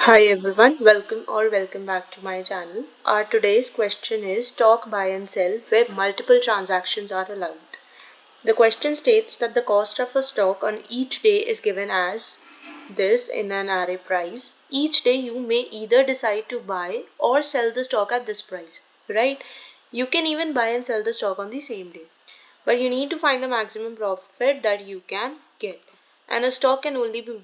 Hi everyone, welcome back to my channel. Our today's question is stock buy and sell where multiple transactions are allowed. The question states that the cost of a stock on each day is given as this in an array price. Each day you may either decide to buy or sell the stock at this price, right? You can even buy and sell the stock on the same day. But you need to find the maximum profit that you can get. And a stock can only be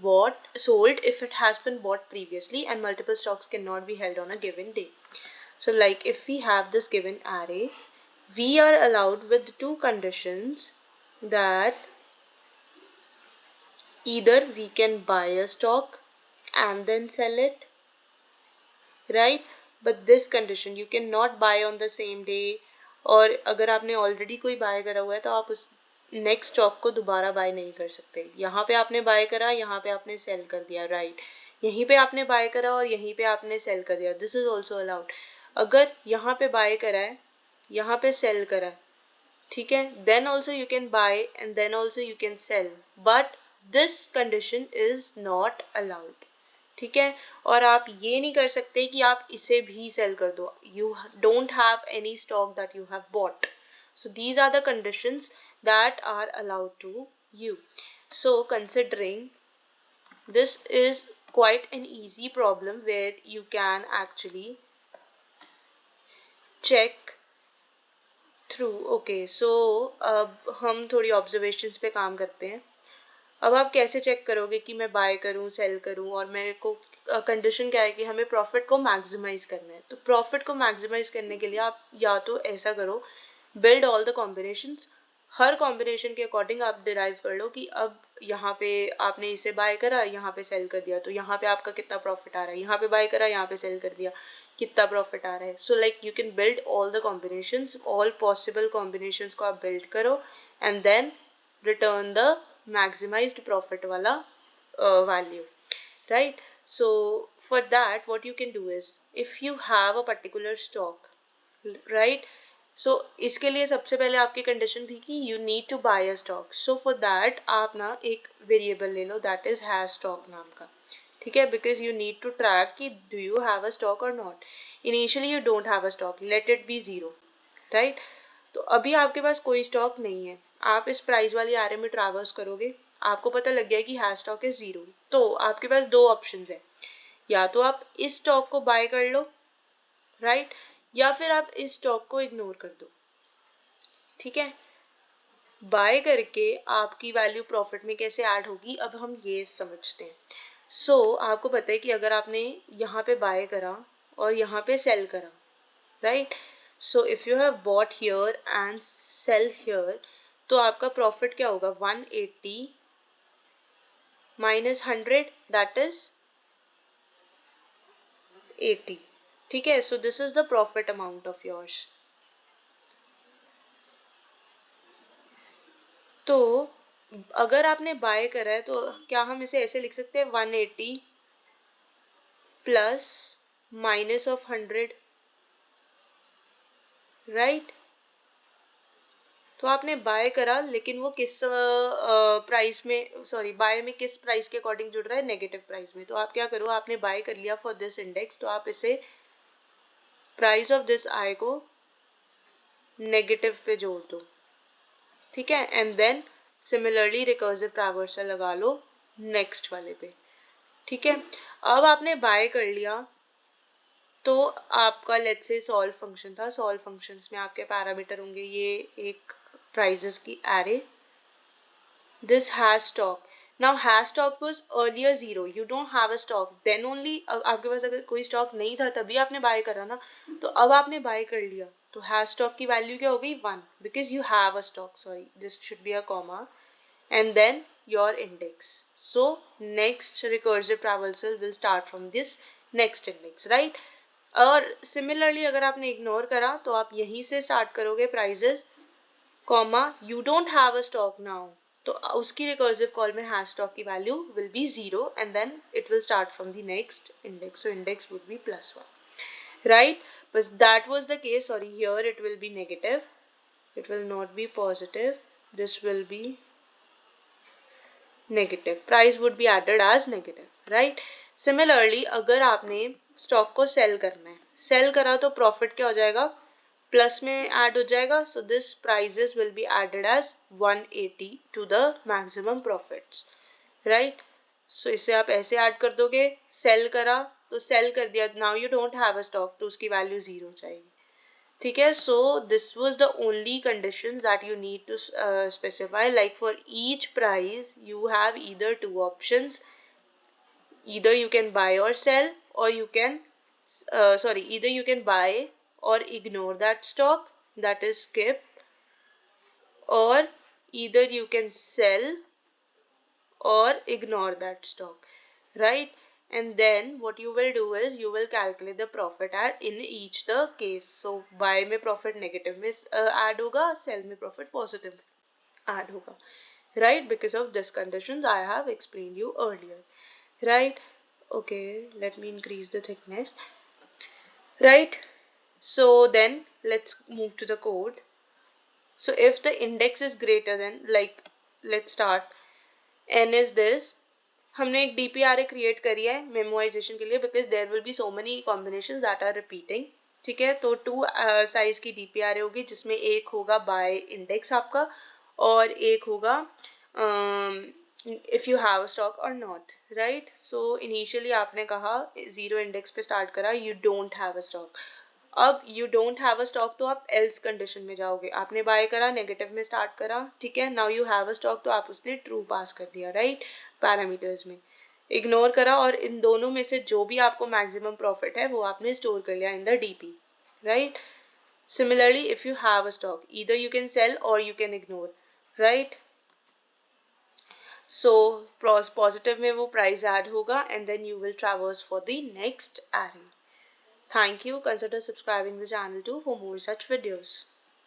sold if it has been bought previously, and multiple stocks cannot be held on a given day. So like if we have this given array, we are allowed with two conditions that either we can buy a stock and then sell it, right? But this condition you cannot buy on the same day, और अगर आपने already कोई bye करा हुआ है तो आप उस नेक्स्ट स्टॉक को दोबारा बाय नहीं कर सकते. यहाँ पे आपने बाय करा, यहाँ पे आपने सेल कर दिया, राइट? यहीं पे आपने बाय करा और यहीं पे आपने सेल कर दिया. This is also allowed. अगर यहाँ पे बाय करा है, यहाँ पे सेल करा है, ठीक है, then also you can buy and then also you can sell, but this condition is not allowed. ठीक है, और आप ये नहीं कर सकते कि आप इसे भी सेल कर दो. You don't have any stock that you have bought. So these are the conditions that are allowed to you. So considering this is quite an easy problem where you can actually check through. Okay, so अब हम थोड़ी observations पे काम करते हैं. अब आप कैसे चेक करोगे कि मैं बाय करूं, सेल करूं, और मेरे को कंडीशन क्या है कि हमें प्रॉफिट को मैक्सिमाइज करना है. तो प्रॉफिट को मैक्सिमाइज करने के लिए आप या तो ऐसा करो, build all the combinations. Her combination के अकॉर्डिंग आप डिराइव कर लो कि अब यहाँ पे आपने इसे बाय करा, यहाँ पे सेल कर दिया, तो यहाँ पे आपका कितना प्रॉफिट आ रहा है. यहाँ पे बाय करा, यहाँ पे सेल कर दिया, कितना प्रॉफिट आ रहा है. So like you can build all the combinations, all possible combinations को आप बिल्ड करो and then return the maximized profit wala value, right? So for that what you can do is, if you have a particular stock, right, so इसके लिए सबसे पहले आपकी condition थी कि you need to buy a stock. So for that आप ना एक वेरिएबल ले लो, that is has stock नाम का, ठीक है, because you need to track कि do you have a stock or not. Initially you don't have a stock, let it be 0, right? तो अभी आपके पास कोई स्टॉक नहीं है, आप इस प्राइस वाली आरे में ट्रैवर्स करोगे, आपको पता लग गया कि हैश स्टॉक इज 0, तो आपके पास दो ऑप्शंस है. या तो आप इस स्टॉक को बाय कर लो, राइट, या फिर आप इस स्टॉक को इग्नोर कर दो. ठीक है, बाय करके आपकी वैल्यू प्रॉफिट में कैसे ऐड होगी अब हम ये समझते हैं. सो आपको पता है कि अगर आपने यहाँ पे बाय करा और यहाँ पे सेल करा, right, so if you have bought here and sell here, तो आपका प्रॉफिट क्या होगा, 180 minus 100, that is 80. ठीक है, so this is the profit amount of yours. तो अगर आपने बाय करा है तो क्या हम इसे ऐसे लिख सकते हैं, 180 प्लस माइनस ऑफ 100, राइट? तो आपने बाय करा, लेकिन वो किस प्राइस में, सॉरी, बाय में किस प्राइस के अकॉर्डिंग जुड़ रहा है, नेगेटिव प्राइस में. तो आप क्या करो, आपने बाय कर लिया फॉर दिस इंडेक्स, तो आप इसे प्राइस ऑफ दिस आई को नेगेटिव पे जोड़ दो, ठीक है, and then similarly recursive traversal लगा लो नेक्स्ट वाले पे. ठीक है, अब आपने बाय कर लिया, तो आपका लेट्स से सॉल्व फंक्शन था. सॉल्व फंक्शंस में आपके पैरामीटर होंगे ये एक प्राइजेस की array. This has stock. Now has stock was earlier 0. You don't have a stock. Then only आपके पास अगर कोई स्टॉक नहीं था तभी आपने बाय करा ना, तो अब आपने बाय कर लिया, तो has stock की वैल्यू क्या हो गई, 1, because you have a stock. Sorry, this should be a comma and then your index. So next recursive traversal will start from this next index, right? और सिमिलरली अगर आपने इग्नोर करा तो आप यहीं से स्टार्ट करोगे prices, comma you don't have a stock now, तो उसकी रिकर्सिव कॉल में हैश स्टॉक की value will be 0 and then it will start from the next index. So index would be +1, right? बस that was the case. Sorry, here it will be negative, it will not be positive, this will be negative, price would be added as negative, right? Similarly अगर आपने stock को cell करना है, cell करा तो profit क्या हो जाएगा, प्लस में ऐड हो जाएगा, so this prices will be added as 180 to the maximum profits, right. So इसे आप ऐसे ऐड कर दोगे, सेल करा तो सेल कर दिया, now you don't have a stock, तो उसकी वैल्यू 0 हो जाएगी, ठीक है। So this was the only conditions that you need to specify, like for each price you have either two options, either you can buy or sell, or you can either you can buy or ignore that stock, that is skip, or either you can sell or ignore that stock, right? And then what you will do is you will calculate the profit at in each the case. So buy में profit negative में add होगा, sell में profit positive add होगा, right? Because of this conditions I have explained you earlier, right? Okay, let me increase the thickness, right? So then let's move to the code. So if the index is greater than, like, let's start, n is this, हमने एक DPRA create करी है memoization के लिए, because there will be so many combinations that are repeating, ठीक है। तो 2 size की DPRA होगी, जिसमें एक होगा by index आपका, और एक होगा if you have a stock or not, right? So initially आपने कहा 0 index पे start करा, you don't have a stock, अब you don't have a stock तो आप else condition में जाओगे, आपने buy करा, negative में start करा, ठीक है। now you have a stock तो आप उसने true pass कर दिया, right, parameters में ignore करा, और इन दोनों में से जो भी आपको maximum profit है वो आपने store कर लिया in the DP, right? Similarly if you have a stock, either you can sell or you can ignore, right? So positive में वो price add होगा, and then you will traverse for the next array. Thank you. Consider subscribing the channel too for more such videos.